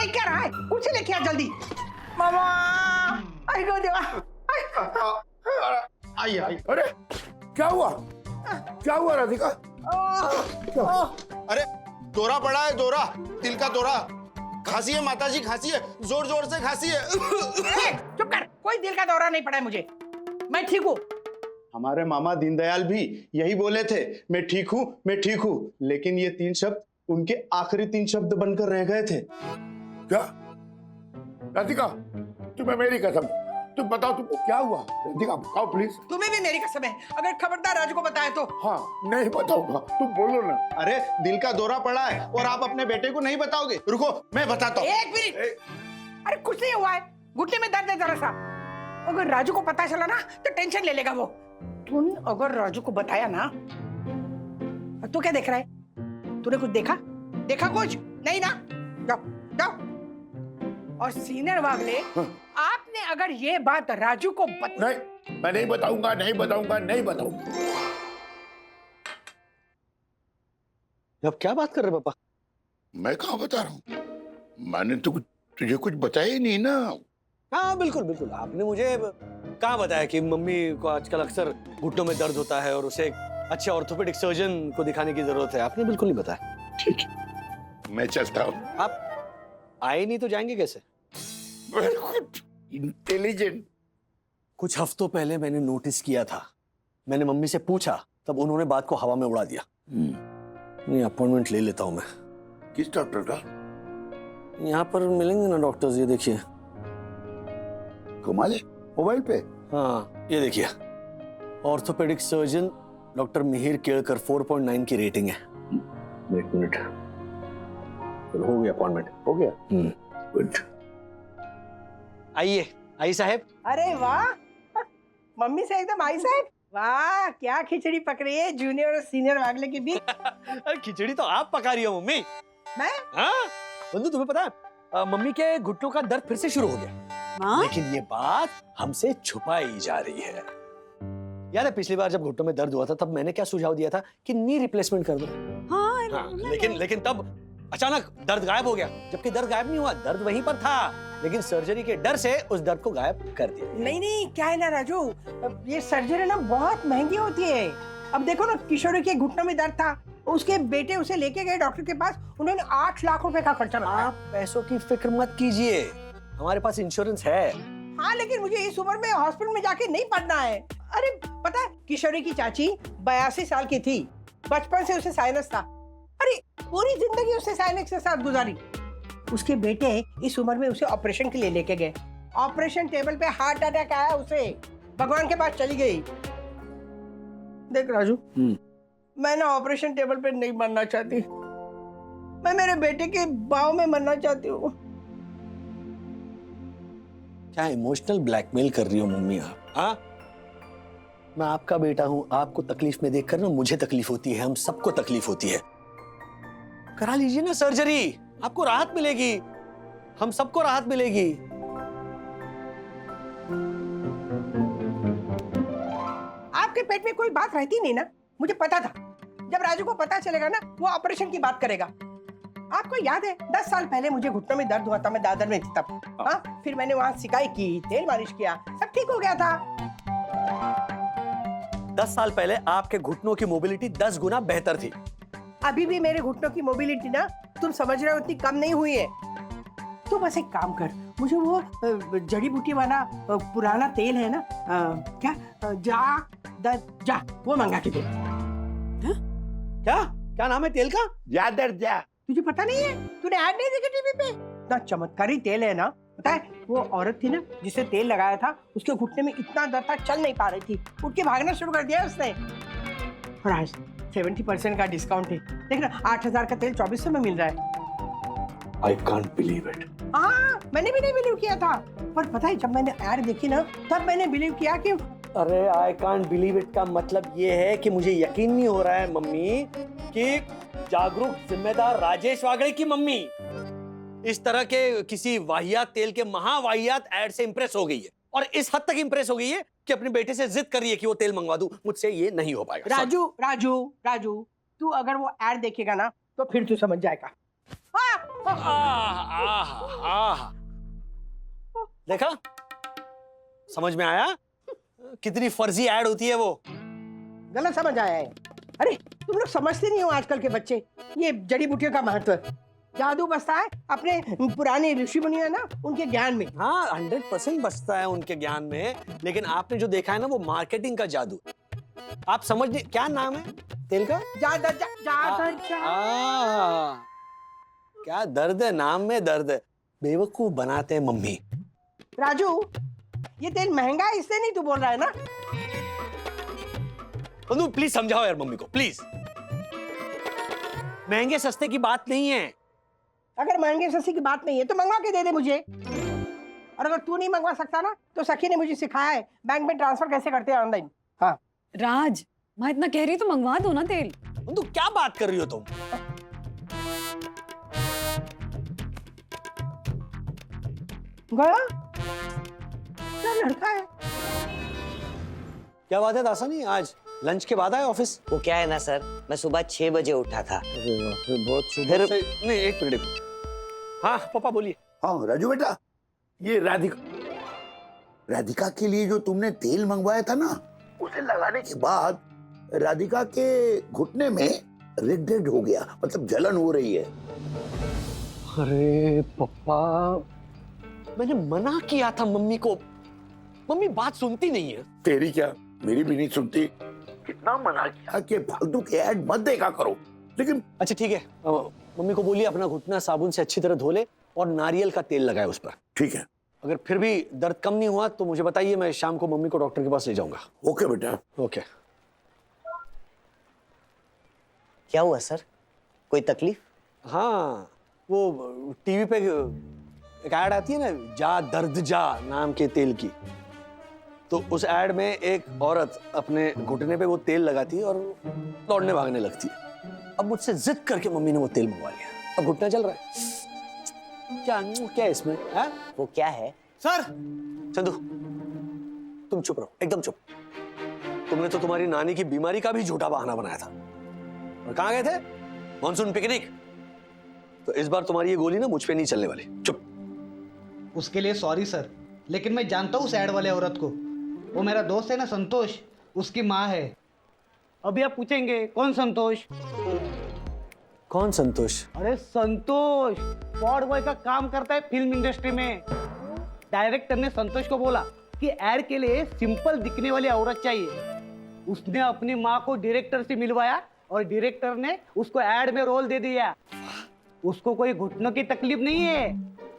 देख क्या रहा है? कुर्सी लेके आ जल्दी। मामा, आई गो देवा। आई आई। अरे क्या हुआ? क्या हुआ राधिका? अरे दौरा पड़ा है, दौरा, दिल का दौरा। खांसी है माताजी, खांसी है, जोर जोर से खांसी है। चुप कर, कोई दिल का दौरा नहीं पड़ा है मुझे, मैं ठीक हूँ। हमारे मामा दीनदयाल भी यही बोले थे, मैं ठीक हूँ, मैं ठीक हूँ। लेकिन ये 3 शब्द उनके आखिरी 3 शब्द बनकर रह गए थे। क्या राधिका, तुम्हें मेरी कसम, तुम बताओ तुमको क्या हुआ? राधिका बताओ प्लीज। तुम्हें भी मेरी कसम है, अगर खबरदार राजू को बताया तो। हाँ नहीं बताऊंगा, तुम बोलो ना। अरे दिल का दौरा पड़ा है और आप अपने बेटे को नहीं बताओगे? रुको मैं बताता हूँ। 1 मिनट। अरे कुछ नहीं हुआ है, घुटने में दर्द है जरा सा। अगर राजू को पता चला ना तो टेंशन ले लेगा वो। तुम अगर राजू को बताया ना, तू क्या देख रहा है? तूने कुछ देखा? देखा कुछ नहीं ना? जाओ जाओ। और सीनियर वागले, आपने अगर ये बात राजू को नहीं, मैं नहीं बताऊंगा, नहीं बताऊंगा, नहीं बताऊंगा। अब क्या बात कर रहे पापा? मैं कहाँ बता रहा हूँ? मैंने तो तुझे कुछ बताया ही नहीं ना। हाँ बिल्कुल बिल्कुल, आपने मुझे कहाँ बताया कि मम्मी को आजकल अक्सर घुटनों में दर्द होता है और उसे एक अच्छे ऑर्थोपेडिक सर्जन को दिखाने की जरूरत है। आपने बिल्कुल नहीं बताया। ठीक है, मैं चलता हूँ। आप आए नहीं तो जाएंगे कैसे? इंटेलिजेंट। कुछ हफ्तों पहले मैंने नोटिस किया था, मैंने मम्मी से पूछा, तब उन्होंने बात को हवा में उड़ा दिया। नहीं, अपॉइंटमेंट ले लेता हूँ मैं। किस डॉक्टर का? यहाँ पर मिलेंगे ना डॉक्टर्स, ये देखिए। कमाल है, मोबाइल पे। हाँ ये देखिए, orthopaedic surgeon doctor Mihir Kelkar, 4.9 की रेटिंग है। 1 मिनट, हो गया अपॉइंटमेंट, हो गया। गुड। आइए आई साहब। अरे वाह, मम्मी से एकदम आई साहब। वाह, क्या खिचड़ी पक रही है जूनियर और सीनियर वागले के बीच। अरे खिचड़ी तो आप पका रही हो मम्मी। मैं? हाँ बंधु, तुम्हें पता है मम्मी के घुटनों का दर्द फिर से शुरू हो गया। लेकिन ये बात हमसे छुपाई जा रही है। याद है पिछली बार जब घुटनों में दर्द हुआ था, तब मैंने क्या सुझाव दिया था कि नी रिप्लेसमेंट कर दो। हाँ, लेकिन तब अचानक दर्द गायब हो गया, जबकि दर्द गायब नहीं हुआ, दर्द वहीं पर था, लेकिन सर्जरी के डर से उस दर्द को गायब कर दिया। नहीं, क्या है ना राजू, ये सर्जरी ना बहुत महंगी होती है। अब देखो ना, किशोरी के घुटनों में दर्द था, उसके बेटे उसे लेके गए डॉक्टर के पास, उन्होंने 8 लाख रुपए का खर्चा लगाया। आप पैसों की फिक्र मत कीजिए, हमारे पास इंश्योरेंस है। हाँ, लेकिन मुझे इस उम्र में हॉस्पिटल में जाके नहीं पड़ना है। अरे पता है, किशोरी की चाची 82 साल की थी, बचपन से उसे साइनस था। अरे पूरी जिंदगी उसने साइनस के साथ गुजारी। उसके बेटे इस उम्र में उसे ऑपरेशन के लिए लेके गए, ऑपरेशन टेबल पे हार्ट अटैक आया उसे, भगवान के पास चली गई। देख राजू, मैं ना ऑपरेशन टेबल पे नहीं मरना चाहती, मैं मेरे बेटे के बाहों में मरना चाहती हूँ। क्या इमोशनल ब्लैकमेल कर रही हो मम्मी आप? हाँ, मैं आपका बेटा हूं, आपको तकलीफ में देखकर ना मुझे तकलीफ होती है, हम सबको तकलीफ होती है। करा लीजिए ना सर्जरी, आपको राहत मिलेगी, हम सबको राहत मिलेगी। आपके पेट में कोई बात रहती नहीं ना, मुझे पता था। जब राजू को पता चलेगा ना, वो ऑपरेशन की बात करेगा। आपको याद है 10 साल पहले मुझे घुटनों में दर्द हुआ था, मैं दादर में थी तब। हाँ, फिर मैंने वहां सिकाई की, तेल मालिश किया, सब ठीक हो गया था। 10 साल पहले आपके घुटनों की मोबिलिटी 10 गुना बेहतर थी। अभी भी मेरे घुटनों की मोबिलिटी ना, तुम समझ रहे हो, इतनी कम नहीं हुई है। तो बस एक काम कर, मुझे वो जड़ी बूटी वाला पुराना तेल है ना, जा वो मंगा के दे। क्या नाम है तेल का? जा दर जा। तुझे पता नहीं है? तूने ऐड नहीं देखी टीवी पे? इतना चमत्कारी तेल है ना। पता है, वो औरत थी ना जिसे तेल लगाया था, उसके घुटने में इतना दर्द था, चल नहीं पा रही थी, उठ के भागना शुरू कर दिया उसने। और आज 70% का डिस्काउंट है। देख ना, 8000 का तेल 2400 में मिल रहा है। I can't believe it. हाँ, मैंने भी नहीं बिलीव किया था, पर पता है जब मैंने ऐड देखी ना, तब मैंने बिलीव किया कि अरे I can't believe it का मतलब ये है कि मुझे यकीन नहीं हो रहा है मम्मी कि जागरूक जिम्मेदार राजेश वागले की मम्मी इस तरह के किसी वाहियात तेल के महावाहियात ऐड से इंप्रेस हो गई है, और इस हद तक इंप्रेस हो गई है कि अपने बेटे से जिद कर रही है कि वो तेल मंगवा दूं। मुझसे ये नहीं हो पाएगा। राजू, तू अगर वो ऐड देखेगा ना तो फिर तू समझ जाएगा। हाँ, देखा, समझ में आया कितनी फर्जी ऐड होती है वो। गलत समझ आया है। अरे तुम लोग समझते नहीं हो आजकल के बच्चे ये जड़ी बूटियों का महत्व। जादू बसता है अपने पुराने ऋषि मुनि है ना उनके ज्ञान में। हाँ 100% बचता है उनके ज्ञान में, लेकिन आपने जो देखा है ना वो मार्केटिंग का जादू। आप समझ नहीं, क्या नाम है तेल का? जादर क्या दर्द है, नाम में दर्द है। बेवकूफ बनाते हैं मम्मी। राजू ये तेल महंगा है इसलिए नहीं तू बोल रहा है ना? तुम प्लीज समझाओ यार मम्मी को प्लीज। महंगे सस्ते की बात नहीं है। अगर महंगे सस्ते की बात नहीं है तो मंगवा के दे दे मुझे। और अगर तू नहीं मंगवा सकता ना तो सखी ने मुझे सिखाया है बैंक में ट्रांसफर कैसे करते हैं ऑनलाइन। हाँ राज, मैं इतना कह रही तो मंगवा दो ना तेल। तू क्या बात कर रही हो तुम? गया क्या लड़का है। क्या बात है दासानी, आज लंच के बाद आए ऑफिस? वो क्या है ना सर, मैं सुबह 6 बजे उठा था। बहुत सुबह से। नहीं एक मिनट। हाँ पापा बोलिए। हाँ राजू बेटा, ये राधिका के लिए जो तुमने तेल मंगवाया था ना, उसे लगाने के बाद राधिका के घुटने में रेड हो गया, मतलब जलन हो रही है। अरे पापा, मैंने मना किया था मम्मी को, मम्मी बात सुनती नहीं है। तेरी क्या, मेरी भी नहीं सुनती। कितना मना किया कि फालतू के ऐड मत देखा करो, लेकिन अच्छा ठीक है, मम्मी को बोलिए अपना घुटना साबुन से अच्छी तरह धो ले और नारियल का तेल लगाए उस पर। ठीक है। अगर फिर भी दर्द कम नहीं हुआ तो मुझे बताइए, मैं शाम को मम्मी को डॉक्टर के पास ले जाऊंगा। ओके बेटा। ओके। क्या हुआ सर, कोई तकलीफ? हाँ वो टीवी पे एक ऐड आती है ना, जा दर्द जा नाम के तेल की, तो उस ऐड में एक औरत अपने घुटने पे वो तेल लगाती है और दौड़ने भागने लगती है। अब मुझसे जिद करके मम्मी ने वो तेल मंगवा लिया, अब घुटना चल रहा है। क्या क्या है इसमें है? वो क्या है? सर चंदू तुम चुप रहो, एकदम चुप। तुमने तो तुम्हारी नानी की बीमारी का भी झूठा बहाना बनाया था। और कहाँ गए थे? Monsoon picnic. तो इस बार तुम्हारी ये गोली ना मुझ पे नहीं चलने वाली। चुप। उसके लिए सॉरी सर, लेकिन मैं जानता हूँ उस ऐड वाले औरत को। वो मेरा दोस्त है ना संतोष, उसकी माँ है। अभी आप पूछेंगे कौन संतोष? कौन संतोष? अरे संतोष पॉड बॉय का काम करता है फिल्म इंडस्ट्री में। डायरेक्टर ने संतोष को बोला कि ऐड के लिए सिंपल दिखने वाली औरत चाहिए। उसने अपनी माँ को डायरेक्टर से मिलवाया और डायरेक्टर ने उसको ऐड में रोल दे दिया। उसको कोई घुटनों की तकलीफ नहीं है,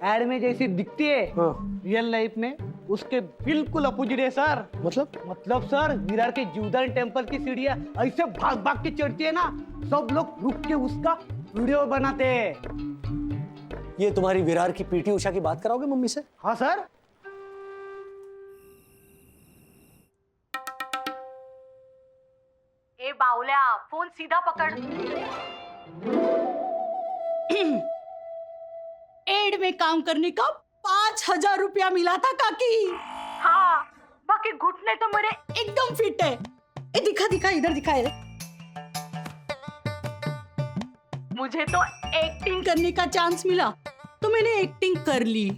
ऐड में जैसी दिखती है रियल लाइफ में उसके बिल्कुल अपोजिट है सर। मतलब सर, विरार के जीवदानी टेम्पल की सीढ़ियां ऐसे भाग भाग के चढ़ती है ना, सब लोग रुक के उसका वीडियो बनाते हैं। ये तुम्हारी विरार की पीटी उषा की बात कराओगे मम्मी से? हाँ सर। ए बावल्या, फोन सीधा पकड़। एड में काम करने का 5,000 रुपया मिला था काकी। हाँ, बाकी घुटने तो मेरे एकदम फिट है। ए दिखा दिखा, इधर दिखा है। मुझे तो एक्टिंग करने का चांस मिला तो मैंने एक्टिंग कर ली।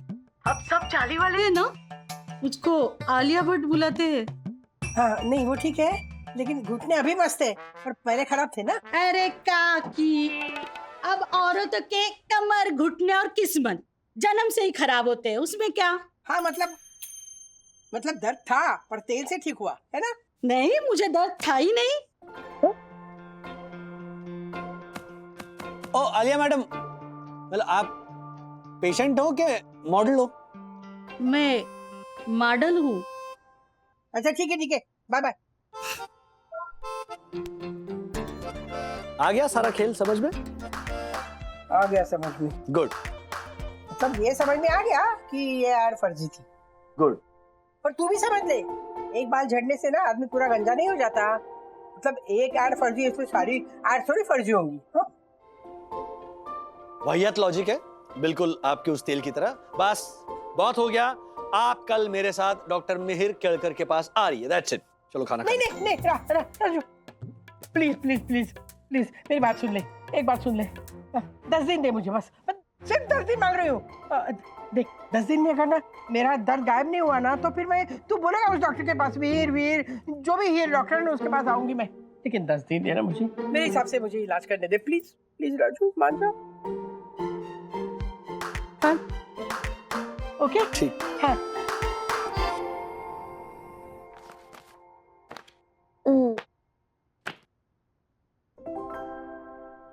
अब सब चाली वाले है ना, मुझको आलिया भट्ट बुलाते हैं। हाँ नहीं वो ठीक है, लेकिन घुटने अभी मस्त है पर पहले खराब थे ना। अरे काकी, अब औरतों के कमर, घुटने और किस्मत जन्म से ही खराब होते हैं, उसमें क्या। हाँ मतलब दर्द था पर तेल से ठीक हुआ है ना। नहीं, मुझे दर्द था ही नहीं। ओ आलिया मैडम, मतलब आप पेशेंट हो कि मॉडल हो? मैं मॉडल हूँ। अच्छा ठीक है बाय बाय। आ गया सारा खेल समझ में? आ गया समझ में। गुड। मतलब ये समझ में आ गया कि ये ऐड फर्जी थी। गुड। पर तू भी समझ ले, एक बाल झड़ने से ना आदमी पूरा गंजा नहीं हो जाता। मतलब एक ऐड फर्जी है, इसमें सारी ऐड थोड़ी फर्जी होंगी। वाहियात लॉजिक है, बिल्कुल आपके उस तेल की तरह। बस बहुत हो गया, आप कल मेरे साथ डॉक्टर मिहिर केळकर के पास आ रही है। That's it. चलो खाना नहीं राजू प्लीज मेरी बात सुन ले, एक बात सुन ले। 10 दिन दे मुझे, बस सिर्फ 10 दिन मांग रही हूँ। देख 10 दिन में अगर ना मेरा दर्द गायब नहीं हुआ ना तो फिर मैं, तू बोलेगा उस डॉक्टर के पास, वीर जो भी हीर डॉक्टर है उसके पास आऊंगी मैं, लेकिन 10 दिन देना मुझे, मेरे हिसाब से मुझे इलाज करने दे प्लीज प्लीज राजू, मान जा। हाँ ओके ठीक। हाँ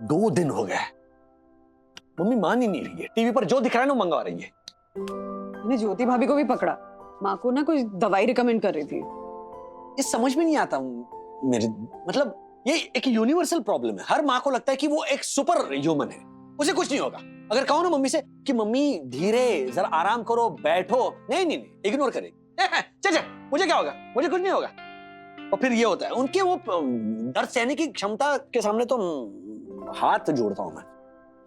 2 दिन हो गए, मम्मी मान ही नहीं रही है, टीवी पर जो दिख रहा है ना मंगवा रही है। मैंने ज्योति भाभी को भी पकड़ा, माँ को ना कोई दवाई रिकमेंड कर रही थी। ये समझ में नहीं आता मेरे, मतलब ये एक यूनिवर्सल प्रॉब्लम है। हर माँ को लगता है कि वो एक सुपर ह्यूमन है, उसे कुछ नहीं होगा। अगर कहो ना मम्मी से कि मम्मी धीरे जरा आराम करो, बैठो, नहीं, इग्नोर करे, चल मुझे क्या होगा, मुझे कुछ नहीं होगा। और फिर ये होता है, उनके वो दर्द सहने की क्षमता के सामने तो हाथ जोड़ता हूं मैं।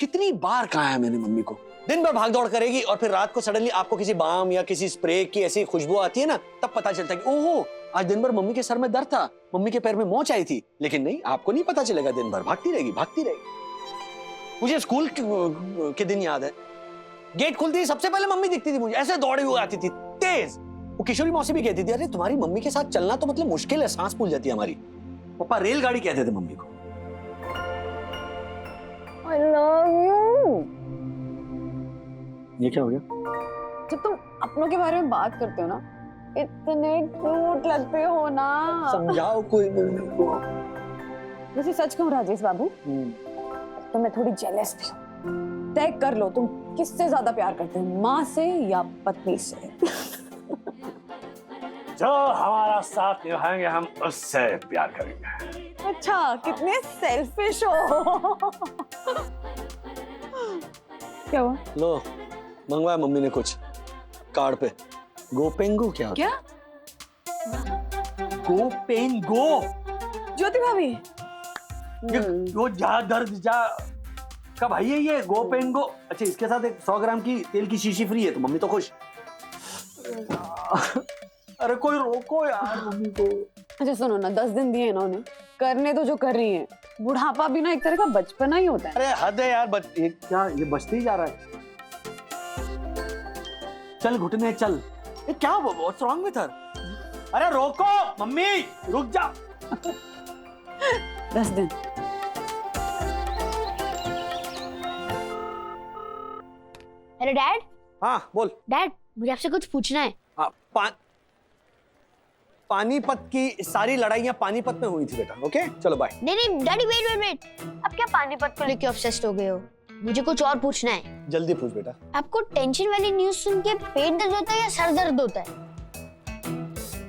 कितनी बार कहा है मैंने मम्मी को, दिन भर भाग दौड़ करेगी और फिर रात को सडनली आपको किसी बाम या किसी स्प्रे की ऐसी खुशबू आती है ना, तब पता चलता है कि ओहो आज दिन भर मम्मी के सर में दर्द था, मम्मी के पैर में मोच आई थी। लेकिन नहीं, आपको नहीं पता चलेगा, दिन भर भागती रहेगी। मुझे स्कूल के दिन याद है, गेट खुलती थी सबसे पहले मम्मी दिखती थी मुझे, ऐसे दौड़ी हुई आती थी तेज। वो किशोरी मौसी भी कहती थी, अरे तुम्हारी मम्मी के साथ चलना तो मतलब मुश्किल है, सांस फूल जाती है हमारी। पापा रेलगाड़ी कहते थे मम्मी को। I love you। ये क्या हो गया? जब तुम अपनों के बारे में बात करते हो ना, इतने क्यूट लगते हो ना। समझाओ कोई मम्मी को। वैसे सच कहूं राजेश बाबू, तो मैं थोड़ी जेलस थी। तय कर लो तुम किससे ज्यादा प्यार करते हो, माँ से या पत्नी से? जो हमारा साथ निभाएंगे हम उससे प्यार करेंगे। अच्छा, कितने सेल्फिश हो। क्या हुआ? लो मंगवाया मम्मी ने कुछ कार्ड पे। गोपेंगो क्या होता है? क्या? गोपेंगो, ज्योति भाभी, वो जा दर्द जा का भाई है ये गोपेंगो। अच्छा, इसके साथ एक 100 ग्राम की तेल की शीशी फ्री है, तो मम्मी तो खुश। अरे कोई रोको यार मम्मी को। अच्छा सुनो ना, 10 दिन दिए इन्होंने, करने तो जो कर रही है। बुढ़ापा भी ना एक तरह का बचपना ही होता है। अरे हद है यार, ये क्या, ये बचते ही जा रहा है। चल घुटने चल। ये क्या, व्हाट्स रॉन्ग विद हर? अरे रोको मम्मी, रुक जा। 10 दिन। Hello dad. हाँ बोल। डैड मुझे आपसे कुछ पूछना है। हाँ, पानीपत की सारी लड़ाइयाँ पानीपत में हुई थी बेटा। ओके चलो बाय। नहीं डैडी, वेट। अब क्या पानीपत को लेके ऑब्सेस्ड हो गए हो? मुझे कुछ और पूछना है। जल्दी पूछ बेटा। आपको टेंशन वाली न्यूज़ सुन के पेट दर्द होता है या सर दर्द होता है?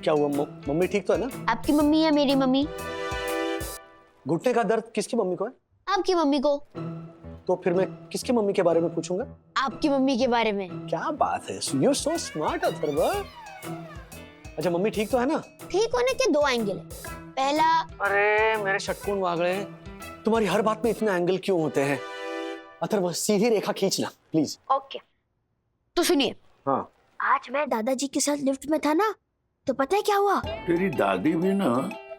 क्या हुआ, मम्मी ठीक तो है ना? आपकी मम्मी या मेरी मम्मी? घुटने का दर्द किसकी मम्मी को है? आपकी मम्मी को। तो फिर मैं किसकी मम्मी के बारे में पूछूंगा? आपकी मम्मी के बारे में। क्या बात है, यू सो स्मार्ट अथर्वा। अच्छा मम्मी ठीक तो है ना? ठीक होने के 2 एंगल है। पहला, अरे मेरे शटकून वागड़े, तुम्हारी हर बात में इतने एंगल क्यों होते हैं? अथर्वा सीधी रेखा खींचना प्लीज। ओके तो सुनिए। हाँ। आज मैं दादाजी के साथ लिफ्ट में था ना, तो पता है क्या हुआ? तेरी दादी भी ना।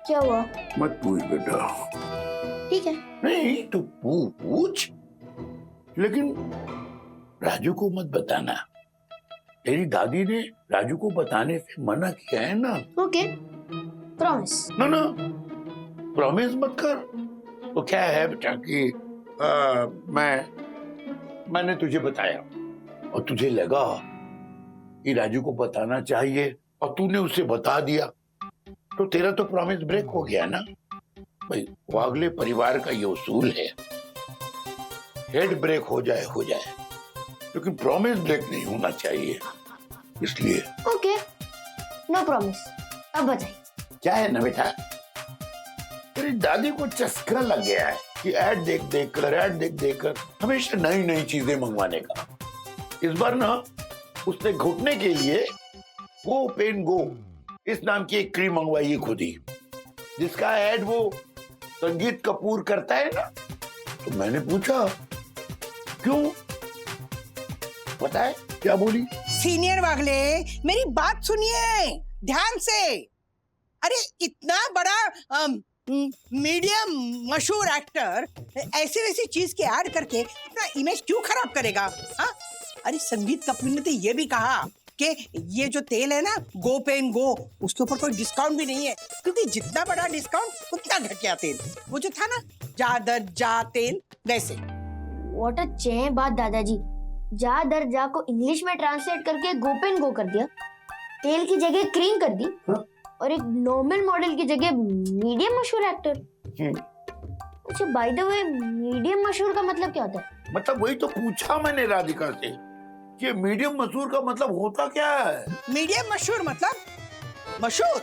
क्या हुआ? मत पूछ बेटा। ठीक है। नहीं तो पूछ, लेकिन राजू को मत बताना। तेरी दादी ने राजू को बताने से मना किया है ना। Okay promise. ना प्रॉमिस मत कर। तो क्या है बेटा कि मैंने तुझे बताया और तुझे लगा कि राजू को बताना चाहिए और तूने उसे बता दिया, तो तेरा तो प्रॉमिस ब्रेक हो गया ना भाई। वागले परिवार का ये उसूल है, हेड ब्रेक हो जाए, लेकिन प्रॉमिस ब्रेक नहीं होना चाहिए, इसलिए। Okay no promise. अब बताइए क्या है ना बेटा, तेरी दादी को चस्का लग गया है कि ऐड देख कर हमेशा नई चीजें मंगवाने का। इस बार ना उसने घुटने के लिए गो पेन गो इस नाम की एक क्रीम मंगवाई है खुद ही, जिसका ऐड वो संगीत कपूर करता है ना। तो मैंने पूछा क्यों, पता है क्या बोली? सीनियर वागले मेरी बात सुनिए ध्यान से। अरे इतना बड़ा मीडियम मशहूर एक्टर ऐसी वैसी चीज के ऐड करके अपना इमेज क्यों खराब करेगा? हाँ, अरे संगीत कपूर ने तो ये भी कहा कि ये जो तेल है ना, गो पेन गो, उसके ऊपर कोई डिस्काउंट भी नहीं है, क्योंकि जितना बड़ा डिस्काउंट उतना घटिया तेल। वो जो था ना, जा दर जा तेल, वैसे। व्हाट अ चैं बात दादाजी। जा दर जा को इंग्लिश में ट्रांसलेट करके गोपेन गो कर दिया, तेल की जगह क्रीम कर दी, और एक नॉर्मल मॉडल की जगह मीडियम मशहूर एक्टर। अच्छा, बाय द वे, मीडियम मशहूर का मतलब क्या होता है? मतलब वही तो पूछा मैंने राधिका से कि मीडियम मशहूर का मतलब होता क्या है? मीडियम मशहूर मतलब मशहूर,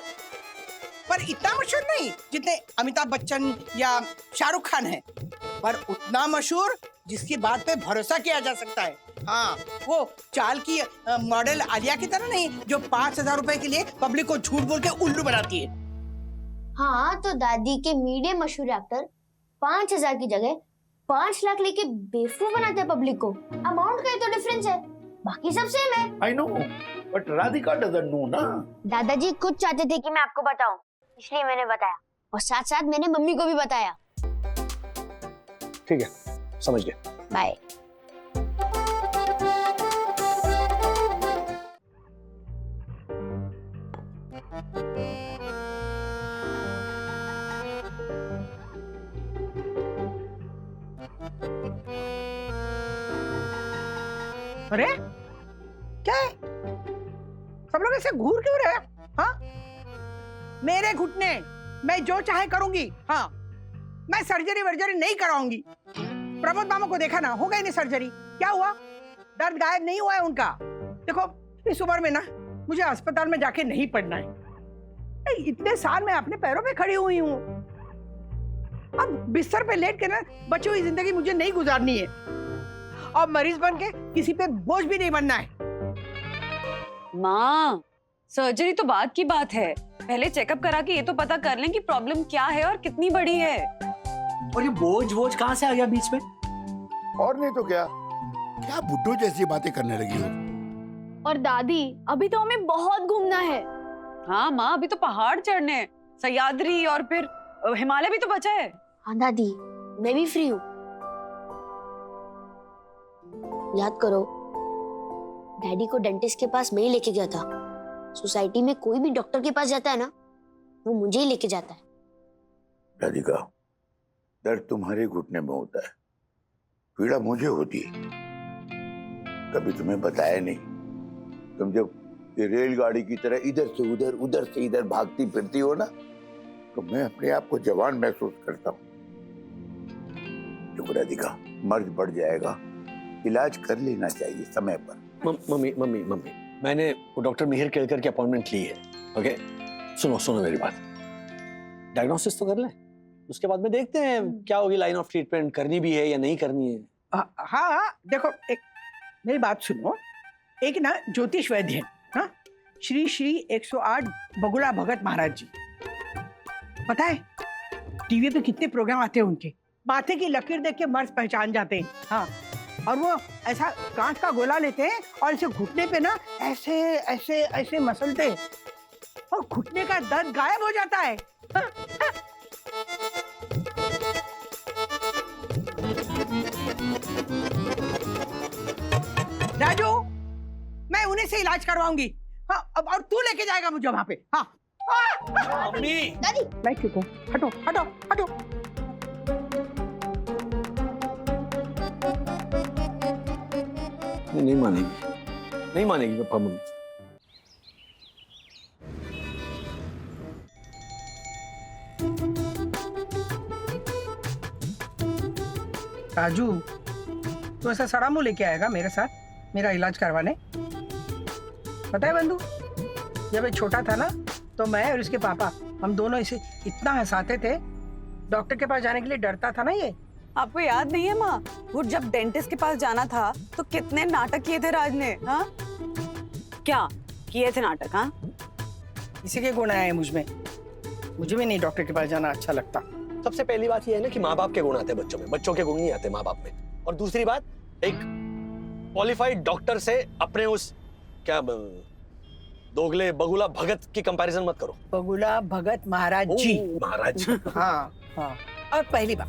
पर इतना मशहूर नहीं जितने अमिताभ बच्चन या शाहरुख खान है, पर उतना मशहूर जिसकी बात पे भरोसा किया जा सकता है। हाँ, वो चाल की मॉडल आलिया की तरह नहीं, जो 5,000 रुपए के लिए पब्लिक को झूठ बोल के उल्लू बनाती है। हाँ, तो दादी के मीडियम मशहूर एक्टर 5,000 की जगह 5 लाख लेके बेवकूफ बनाते हैं पब्लिक को। अमाउंट का ही तो डिफरेंस है, बाकी सब सेम है। I know, but Radhika doesn't know ना। दादाजी खुद चाहते थे कि मैं आपको बताऊं, इसलिए मैंने बताया, और साथ साथ मैंने मम्मी को भी बताया। ठीक है, समझ गया। बाय। अरे क्या है, सब लोग ऐसे घूर क्यों रहे? हाँ, मेरे घुटने, मैं जो चाहे करूंगी। हाँ, मैं सर्जरी वर्जरी नहीं कराऊंगी। प्रमोद मामा को देखा ना, हो गई नहीं सर्जरी, क्या हुआ? दर्द गायब नहीं हुआ है उनका। देखो, इस उम्र में ना मुझे अस्पताल में जाके नहीं पड़ना है। इतने साल मैं अपने पैरों पे खड़ी हुई हूँ, अब बिस्तर पे लेट के ना बची हुई जिंदगी मुझे नहीं गुजारनी है, और मरीज बन के किसी पे बोझ भी नहीं बनना है। माँ, सर्जरी तो बाद की बात है, पहले चेकअप करा के ये तो पता कर लें कि प्रॉब्लम क्या है और कितनी बड़ी है। और ये बोझ कहाँ से आ गया बीच में? और नहीं तो क्या बुड्ढो जैसी बातें करने लगी हो। और दादी, अभी तो हमें बहुत घूमना है। हाँ माँ, अभी तो पहाड़ चढ़ने हैं, सह्याद्री और फिर हिमालय भी तो बचा है। हाँ दादी, मैं भी फ्री हूँ। याद करो, डैडी को डेंटिस्ट के पास मैं ही लेके गया था। सोसाइटी में कोई भी डॉक्टर के पास जाता है ना, वो मुझे ही लेके जाता है। राधिका, दर्द तुम्हारे घुटने में होता है, पीड़ा मुझे होती है। कभी तुम्हें बताया नहीं। तुम जब ये रेलगाड़ी की तरह इधर से उधर से इधर भागती फिरती हो ना, तो मैं अपने आप को जवान महसूस करता हूँ। देखो राधिका, मर्ज बढ़ जाएगा, इलाज कर लेना चाहिए समय पर। मम्मी, मैंने वो डॉक्टर मिहिर केलकर की अपॉइंटमेंट ली है। ओके, सुनो मेरी बात, डायग्नोसिस तो कर लें, उसके बाद में देखते हैं क्या होगी लाइन ऑफ ट्रीटमेंट, करनी भी है या नहीं करनी है। हाँ, देखो, एक मेरी बात सुनो। एक ना ज्योतिष वैद्य है, हाँ, श्री 108 बगुला भगत महाराज जी। पता है टीवी पे कितने प्रोग्राम आते हैं उनके, माथे की लकीर देख के मर्ज पहचान जाते हैं। हाँ, और वो ऐसा कांच का गोला लेते हैं और इसे घुटने पे ना ऐसे ऐसे ऐसे मसलते हैं और घुटने का दर्द गायब हो जाता है। हाँ, हाँ। राजू, मैं उन्हीं से इलाज करवाऊंगी। हाँ, अब और तू लेके जाएगा मुझे वहां पे। हाँ, मम्मी, दादी, मैं क्यों कहूं? हटो हटो हटो। नहीं मानेगी पापा मम्मी। राजू, तू ऐसा सड़ा मुंह लेके आएगा मेरे साथ मेरा इलाज करवाने? पता है बंधु, जब ये छोटा था ना, तो मैं और इसके पापा, हम दोनों इसे इतना हंसाते थे, डॉक्टर के पास जाने के लिए डरता था ना ये। आपको याद नहीं है माँ, वो जब डेंटिस्ट के पास जाना था तो कितने नाटक किए थे राज ने? हाँ, क्या किए थे नाटक? हाँ, इसी के गुण आए मुझ में। मुझे भी नहीं डॉक्टर के पास जाना अच्छा लगता। सबसे पहली बात ये है ना कि माँ बाप के गुण आते हैं बच्चों में, बच्चों के गुण नहीं आते माँ बाप में। और दूसरी बात, एक क्वालिफाइड डॉक्टर से अपने उस क्या दोगले बगुला भगत की कंपैरिजन मत करो। बगुला भगत महाराज जी। महाराज। हाँ हाँ। और पहली बात,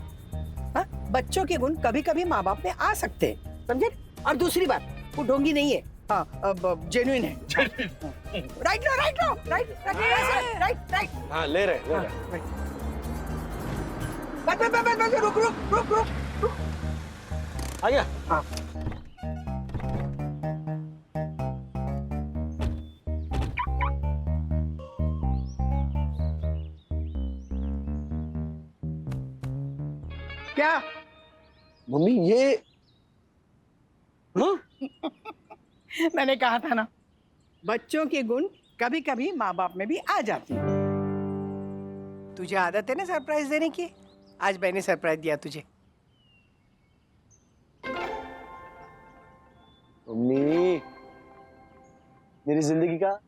हाँ, बच्चों के गुण कभी कभी माँ बाप में आ सकते हैं, समझे? और दूसरी बात, वो ढोंगी नहीं है, हाँ, जेन्युइन है। राइट लो, राइट लो, राइट राइट राइट। हाँ ले रहे। बस रुक रुक रुक रुक रुक। आ गया। हाँ। क्या? मम्मी ये मैंने कहा था ना, बच्चों के गुण कभी कभी माँ बाप में भी आ जाते हैं। तुझे आदत है ना सरप्राइज देने की, आज मैंने सरप्राइज दिया तुझे। मम्मी मेरी जिंदगी का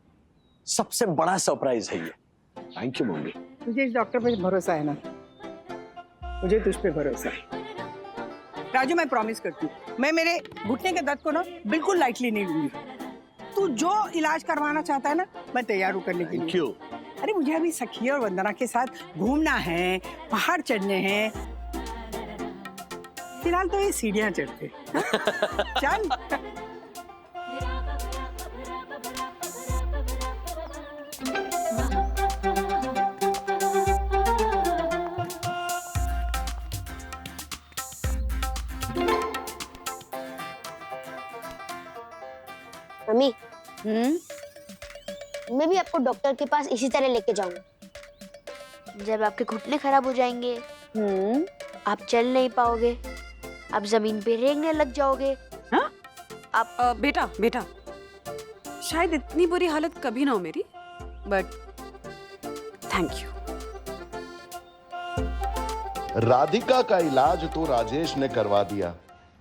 सबसे बड़ा सरप्राइज है ये। Thank you mummy. तुझे इस डॉक्टर पे भरोसा है ना? मुझे तुझ पे भरोसा है। राजू, मैं प्रॉमिस करती हूँ, मैं मेरे घुटने के दर्द को ना बिल्कुल लाइटली नहीं लूंगी। तू जो इलाज करवाना चाहता है ना, मैं तैयार हूँ करने के लिए। क्यों? अरे मुझे अभी सखी और वंदना के साथ घूमना है, पहाड़ चढ़ने हैं। फिलहाल तो ये सीढ़ियाँ चढ़ते हैं। चल। मम्मी, मैं भी आपको डॉक्टर के पास इसी तरह लेके जाऊंगा। जब आपके घुटने खराब हो जाएंगे, आप चल नहीं पाओगे, आप जमीन पे रेंगने लग जाओगे। हाँ? आप बेटा शायद इतनी बुरी हालत कभी ना हो मेरी, बट थैंक यू। राधिका का इलाज तो राजेश ने करवा दिया,